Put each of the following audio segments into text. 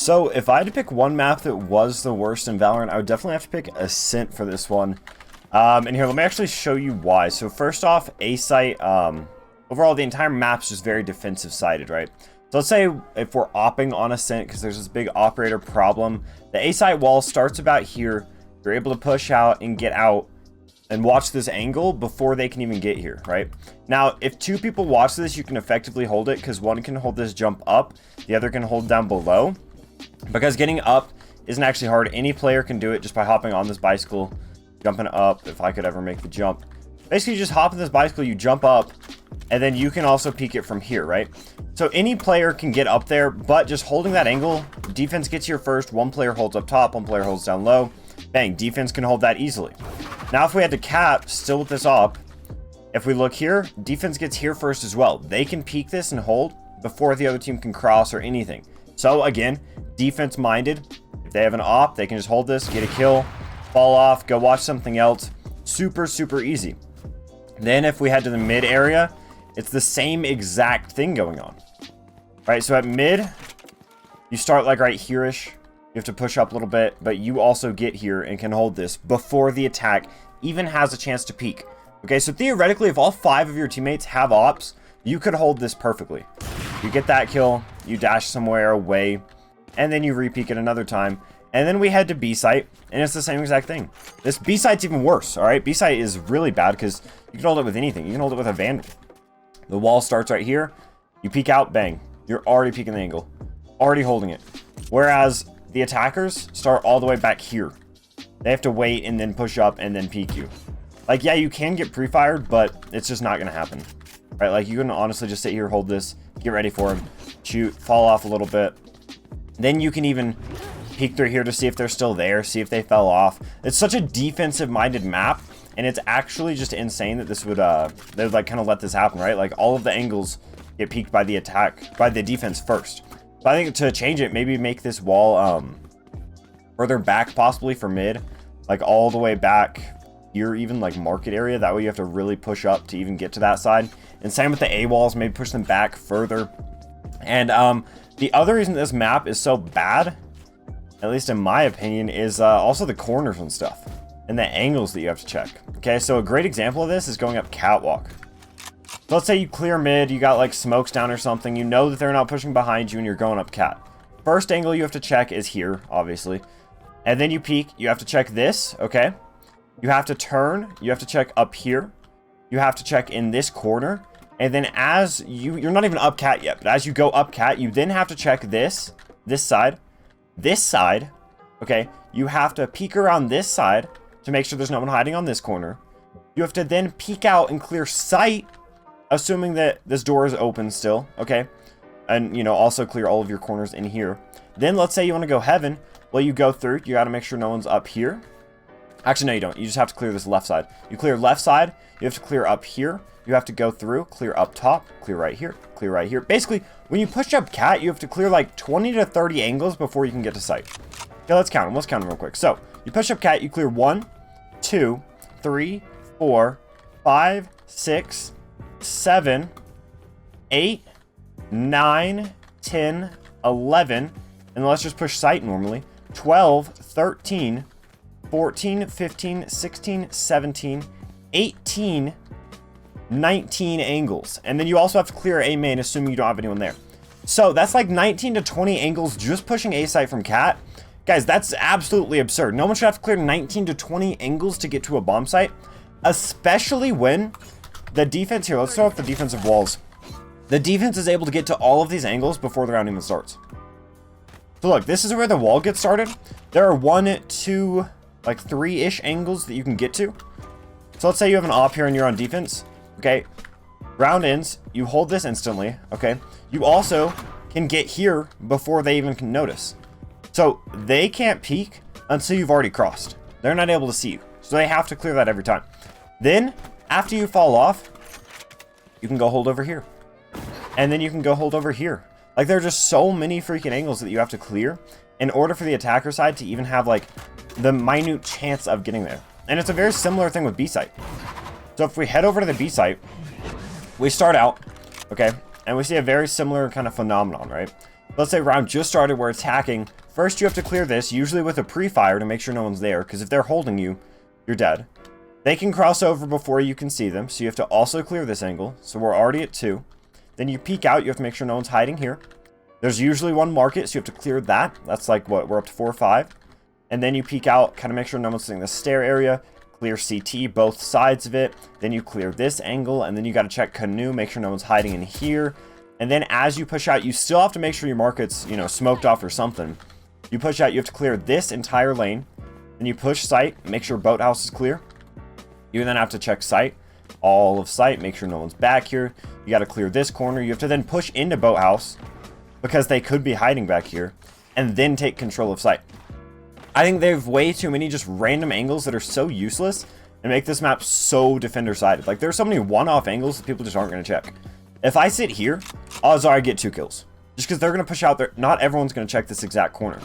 So if I had to pick one map that was the worst in Valorant, I would definitely have to pick Ascent for this one. And here, let me actually show you why. So first off, A site, overall the entire map's just very defensive sided, right? So let's say if we're opping on Ascent, because there's this big operator problem, the A site wall starts about here. You're able to push out and get out and watch this angle before they can even get here, right? Now, if two people watch this, you can effectively hold it because one can hold this jump up, the other can hold down below. Because getting up isn't actually hard. Any player can do it just by hopping on this bicycle, jumping up, if I could ever make the jump. Basically, you just hop on this bicycle, you jump up, and then you can also peek it from here, right? So any player can get up there, but just holding that angle, defense gets here first, one player holds up top, one player holds down low. Bang, defense can hold that easily. Now, if we had to cap, still with this op, if we look here, defense gets here first as well. They can peek this and hold before the other team can cross or anything. So again, defense minded. If they have an op, they can just hold this, get a kill, fall off, go watch something else. Super, super easy. Then if we head to the mid area, it's the same exact thing going on. Right, so at mid, you start like right here-ish. You have to push up a little bit, but you also get here and can hold this before the attack even has a chance to peek. Okay, so theoretically, if all 5 of your teammates have ops, you could hold this perfectly. You get that kill, you dash somewhere away, and then you re-peek it another time. And then we head to B site, and it's the same exact thing. This B site's even worse, all right? B site is really bad because you can hold it with anything. You can hold it with a vandal. The wall starts right here. You peek out, bang. You're already peeking the angle. Already holding it. Whereas the attackers start all the way back here. They have to wait and then push up and then peek you. Like, yeah, you can get pre-fired, but it's just not going to happen. Right? Like, you can honestly just sit here, hold this, get ready for him, shoot, fall off a little bit. Then you can even peek through here to see if they're still there, see if they fell off. It's such a defensive-minded map, and it's actually just insane that this would, they would, like, kind of let this happen, right? Like, all of the angles get peeked by the attack, by the defense first. So I think to change it, maybe make this wall, further back possibly for mid, like all the way back here, even like market area. That way you have to really push up to even get to that side. And same with the A walls, maybe push them back further. And the other reason this map is so bad, at least in my opinion, is also the corners and stuff and the angles that you have to check. Okay, so a great example of this is going up catwalk. So let's say you clear mid, you got like smokes down or something, you know that they're not pushing behind you and you're going up cat. First angle you have to check is here, obviously. And then you peek, you have to check this, okay? You have to turn, you have to check up here. You have to check in this corner. And then as you're not even up cat yet, but as you go up cat, you then have to check this side, okay? You have to peek around this side to make sure there's no one hiding on this corner. You have to then peek out and clear sight, assuming that this door is open still, okay? And, you know, also clear all of your corners in here. Then let's say you want to go heaven. Well, you go through, you got to make sure no one's up here. Actually, no, you don't. You just have to clear this left side. You clear left side, you have to clear up here. You have to go through, clear up top, clear right here, clear right here. Basically, when you push up cat, you have to clear like 20 to 30 angles before you can get to sight. Okay, let's count them. Let's count them real quick. So, you push up cat, you clear 1, 2, 3, 4, 5, 6, 7, 8, 9, 10, 11, and let's just push sight normally. 12, 13, 14, 15, 16, 17, 18, 19 angles. And then you also have to clear A main, assuming you don't have anyone there. So that's like 19 to 20 angles just pushing A site from cat. Guys, that's absolutely absurd. No one should have to clear 19 to 20 angles to get to a bomb site, especially when the defense here, let's start with the defensive walls. The defense is able to get to all of these angles before the round even starts. So look, this is where the wall gets started. There are 1, 2, like 3-ish angles that you can get to. So let's say you have an op here and you're on defense. Okay, round ends, you hold this instantly, okay? You also can get here before they even can notice. So they can't peek until you've already crossed. They're not able to see you. So they have to clear that every time. Then, after you fall off, you can go hold over here. And then you can go hold over here. Like, there are just so many freaking angles that you have to clear in order for the attacker side to even have, like, the minute chance of getting there. And it's a very similar thing with B site. So if we head over to the B site, we start out, okay, and we see a very similar kind of phenomenon, right? Let's say round just started, we're attacking. First, you have to clear this, usually with a pre-fire to make sure no one's there, because if they're holding you, you're dead. They can cross over before you can see them, so you have to also clear this angle. So we're already at 2. Then you peek out, you have to make sure no one's hiding here. There's usually one market, so you have to clear that. That's like, what, we're up to 4 or 5. And then you peek out, kind of make sure no one's sitting in the stair area. Clear CT, both sides of it. Then you clear this angle, and then you got to check canoe, make sure no one's hiding in here. And then as you push out, you still have to make sure your market's, you know, smoked off or something. You push out, you have to clear this entire lane. Then you push sight, make sure boathouse is clear. You then have to check sight, all of sight, make sure no one's back here. You got to clear this corner. You have to then push into boathouse because they could be hiding back here, and then take control of sight. I think they have way too many just random angles that are so useless and make this map so defender-sided. Like, there's so many one-off angles that people just aren't going to check. If I sit here, odds are I get 2 kills. Just because they're going to push out there. Not everyone's going to check this exact corner.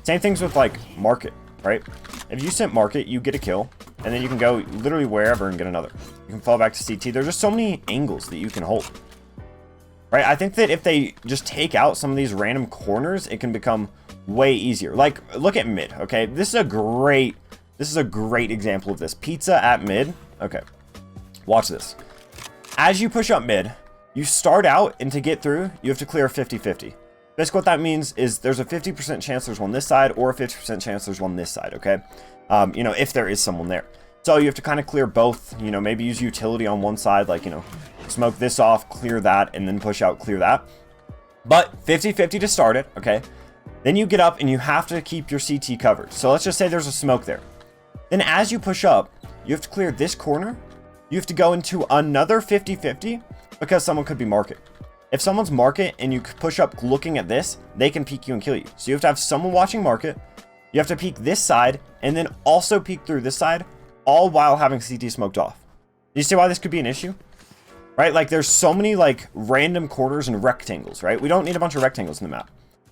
Same things with, like, market, right? If you sit market, you get a kill, and then you can go literally wherever and get another. You can fall back to CT. There's just so many angles that you can hold. Right? I think that if they just take out some of these random corners, it can become way easier. Like, look at mid, okay? This is a great example of this. Pizza at mid. Okay. Watch this. As you push up mid, you start out, and to get through, you have to clear 50-50. Basically what that means is there's a 50% chance there's one this side, or a 50% chance there's one this side, okay? You know, if there is someone there. So you have to kind of clear both, you know, maybe use utility on one side, like, you know, smoke this off, clear that, and then push out, clear that. But 50-50 to start it, okay? Then you get up and you have to keep your CT covered. So let's just say there's a smoke there. Then as you push up, you have to clear this corner. You have to go into another 50-50 because someone could be market. If someone's market and you push up looking at this, they can peek you and kill you. So you have to have someone watching market. You have to peek this side and then also peek through this side, all while having CT smoked off. Do you see why this could be an issue? Right? Like, there's so many, like, random corners and rectangles, right? We don't need a bunch of rectangles in the map.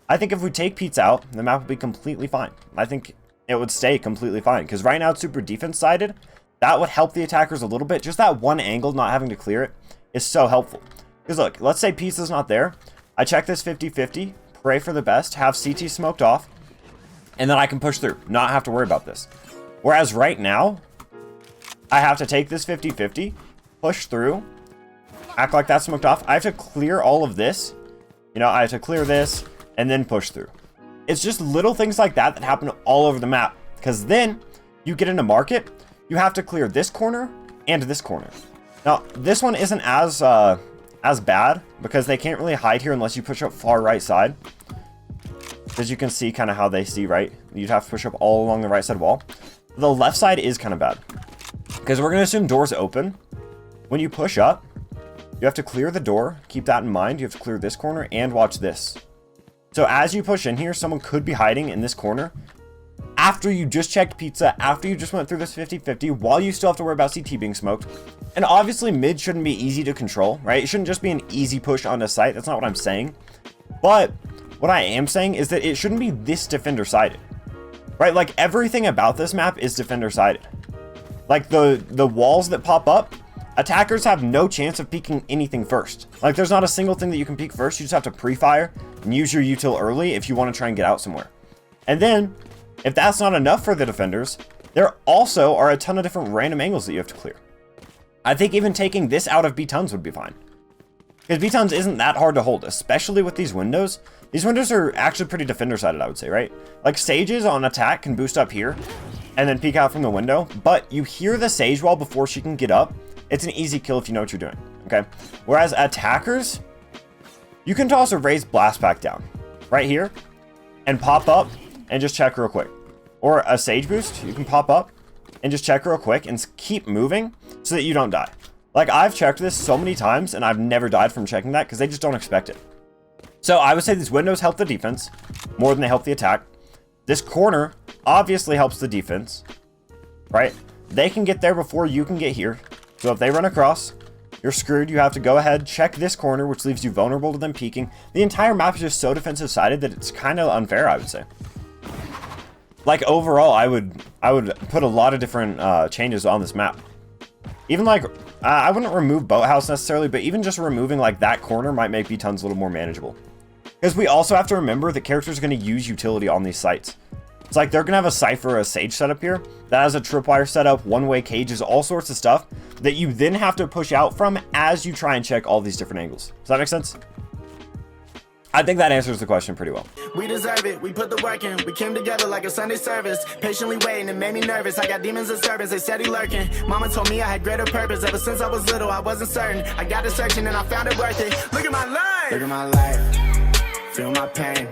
I think if we take pizza out, the map would be completely fine. I think it would stay completely fine, because right now it's super defense-sided. That would help the attackers a little bit. Just that one angle, not having to clear it, is so helpful. Because look, let's say pizza's not there. I check this 50-50, pray for the best, have CT smoked off, and then I can push through, not have to worry about this. Whereas right now, I have to take this 50-50, push through, act like that's smoked off. I have to clear all of this. You know, I have to clear this and then push through. It's just little things like that that happen all over the map. Because then you get into market, you have to clear this corner and this corner. Now, this one isn't as bad because they can't really hide here unless you push up far right side. As you can see kind of how they see right. You'd have to push up all along the right side wall. The left side is kind of bad. Because we're going to assume doors open. When you push up, you have to clear the door. Keep that in mind. You have to clear this corner and watch this. So as you push in here, someone could be hiding in this corner. After you just checked pizza, after you just went through this 50-50, while you still have to worry about CT being smoked. And obviously mid shouldn't be easy to control, right? It shouldn't just be an easy push onto site. That's not what I'm saying. But what I am saying is that it shouldn't be this defender-sided, right? Like, everything about this map is defender-sided. Like, the walls that pop up, attackers have no chance of peeking anything first. Like, there's not a single thing that you can peek first. You just have to pre-fire and use your util early if you want to try and get out somewhere. And then, if that's not enough for the defenders, there also are a ton of different random angles that you have to clear. I think even taking this out of B-tons would be fine. Because B-tons isn't that hard to hold, especially with these windows. These windows are actually pretty defender-sided, I would say, right? Like, sages on attack can boost up here and then peek out from the window, but you hear the sage wall before she can get up. It's an easy kill if you know what you're doing, okay? Whereas attackers, you can toss a raised blast pack down right here and pop up and just check real quick. Or a sage boost, you can pop up and just check real quick and keep moving so that you don't die. Like, I've checked this so many times and I've never died from checking that because they just don't expect it. So I would say these windows help the defense more than they help the attack. This corner obviously helps the defense, right? They can get there before you can get here. So if they run across, you're screwed. You have to go ahead, check this corner, which leaves you vulnerable to them peeking. The entire map is just so defensive-sided that it's kind of unfair, I would say. Like, overall, I would put a lot of different changes on this map. Even, like, I wouldn't remove boathouse necessarily, but even just removing, like, that corner might make B-tons a little more manageable. Because we also have to remember that characters are going to use utility on these sites. It's like they're going to have a Cypher or a Sage setup here that has a tripwire setup, one-way cages, all sorts of stuff that you then have to push out from as you try and check all these different angles. Does that make sense? I think that answers the question pretty well. We deserve it, we put the work in. We came together like a Sunday service. Patiently waiting, it made me nervous. I got demons and servants, they steady lurking. Mama told me I had greater purpose. Ever since I was little, I wasn't certain. I got to searching and I found it worth it. Look at my life. Look at my life. Feel my pain.